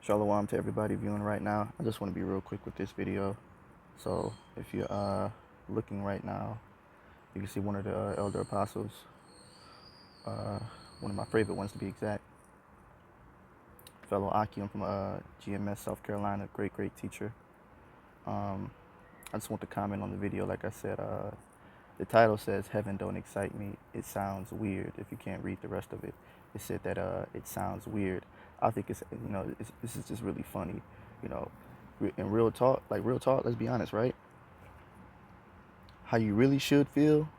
Shalom to everybody viewing right now. I just want to be real quick with this video. So if you're looking right now, you can see one of the elder apostles, uh, one of my favorite ones to be exact, fellow א.ק.א from GMS, South Carolina, great teacher. I just want to comment on the video. Like I said, the title says "Heaven Don't Excite Me." It sounds weird if you can't read the rest of it. It said that it sounds weird. I think this is just really funny, you know. In real talk, let's be honest, right? How you really should feel.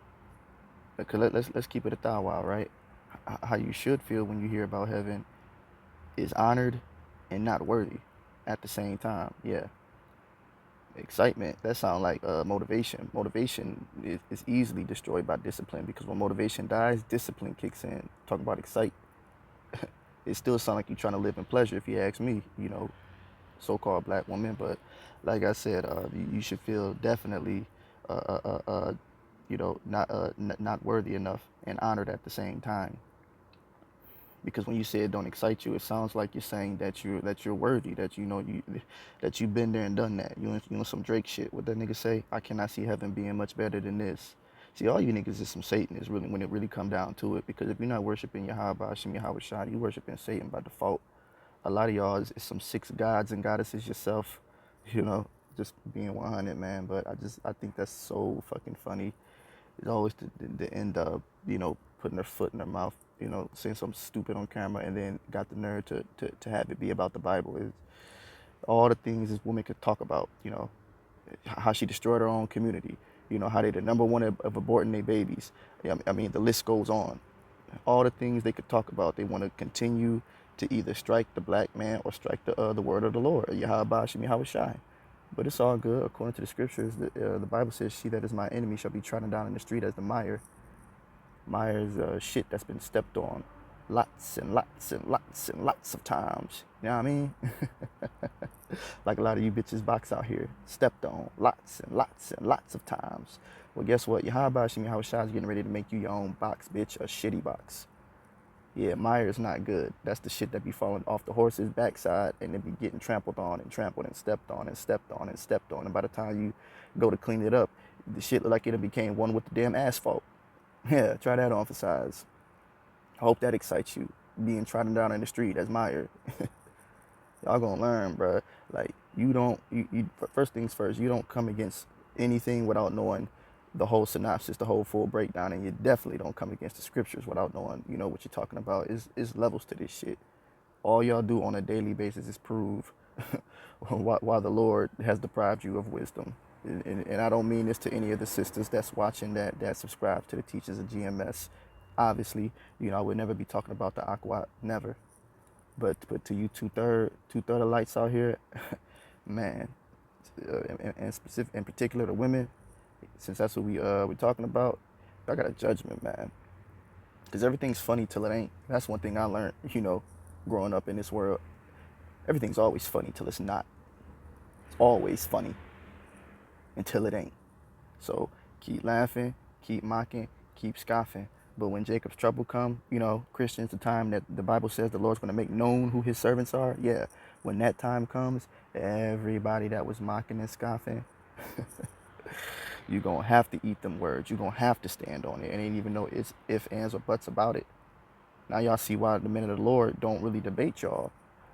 Let's keep it a thou wow, right? How you should feel when you hear about heaven is honored and not worthy at the same time. Yeah. Excitement, that sounds like motivation. Motivation is easily destroyed by discipline, because when motivation dies, discipline kicks in. Talk about excite. It still sounds like you're trying to live in pleasure, if you ask me, so-called black woman. But like I said, you should feel definitely, not worthy enough and honored at the same time. Because when you say it don't excite you, it sounds like you're saying that you're worthy, that you've been there and done that. You know some Drake shit. What that nigga say? I cannot see heaven being much better than this. See, all you niggas is some Satanists, really, when it really come down to it. Because if you're not worshiping Yahweh Hashem Yahweh Shai, you worshiping Satan by default. A lot of y'all is some six gods and goddesses yourself, just being 100, man. But I think that's so fucking funny. It's always the end up, putting their foot in their mouth, saying something stupid on camera, and then got the nerve to have it be about the Bible. Is all the things this woman could talk about, how she destroyed her own community, how they the number one of aborting their babies. I mean, the list goes on. All the things they could talk about, they want to continue to either strike the black man or strike the word of the Lord, Yahweh Shem Yahweh Shai. But it's all good. According to the scriptures, the Bible says, "She that is my enemy shall be trodden down in the street as the mire." Mire is shit that's been stepped on lots and lots and lots and lots of times. You know what I mean? Like a lot of you bitches box out here, stepped on lots and lots and lots of times. Well, guess what? Yahweh Shem Yahweh Shai is getting ready to make you your own box, bitch, a shitty box. Yeah, mire is not good. That's the shit that be falling off the horse's backside and then be getting trampled on and trampled and stepped on and stepped on and stepped on. And by the time you go to clean it up, the shit look like it became one with the damn asphalt. Yeah, try that on for size. I hope that excites you. Being trodden down in the street as mire. Y'all gonna learn, bruh. Like, first things first, you don't come against anything without knowing the whole synopsis, the whole full breakdown, and you definitely don't come against the scriptures without knowing, what you're talking about. Is levels to this shit. All y'all do on a daily basis is prove why the Lord has deprived you of wisdom. And I don't mean this to any of the sisters that's watching that subscribe to the teachers of GMS. Obviously, I would never be talking about the א.ק.א, never. But to you two-third of lights out here, man, in particular the women, since that's what we're talking about, I got a judgment, man. Because everything's funny till it ain't. That's one thing I learned, growing up in this world. Everything's always funny till it's not. It's always funny until it ain't. So keep laughing, keep mocking, keep scoffing. But when Jacob's trouble come, Christians, the time that the Bible says the Lord's going to make known who his servants are, yeah, when that time comes, everybody that was mocking and scoffing, you're going to have to eat them words. You're going to have to stand on it. And ain't even know it's ifs, ands, or buts about it. Now y'all see why the men of the Lord don't really debate y'all.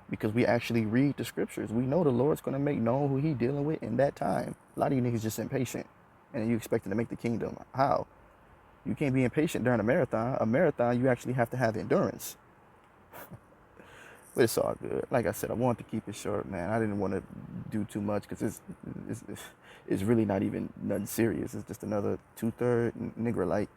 Because we actually read the scriptures. We know the Lord's going to make known who he dealing with in that time. A lot of you niggas just impatient. And then you expecting to make the kingdom. How? You can't be impatient during a marathon. A marathon, you actually have to have endurance. But it's all good. Like I said, I wanted to keep it short, man. I didn't want to do too much because it's really not even nothing serious. It's just another two-third Negrolite,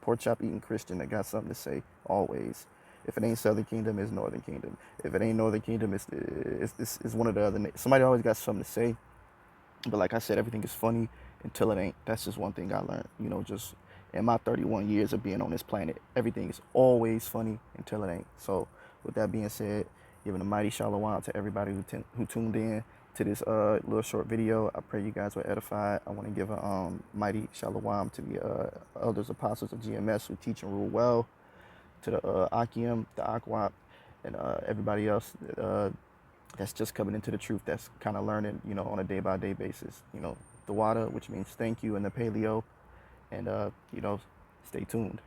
pork chop eating Christian that got something to say always. If it ain't Southern Kingdom, it's Northern Kingdom. If it ain't Northern Kingdom, it's one of the other. Somebody always got something to say. But like I said, everything is funny until it ain't. That's just one thing I learned. Just in my 31 years of being on this planet, everything is always funny until it ain't. So with that being said, giving a mighty shalom to everybody who tuned in to this little short video. I pray you guys were edified. I want to give a mighty shalom to the elders, apostles of GMS who teach and rule well, to the א.ק.א, the א.ק.א, and everybody else that's just coming into the truth, that's kind of learning, on a day-by-day basis. The water, which means thank you, and the paleo, and stay tuned.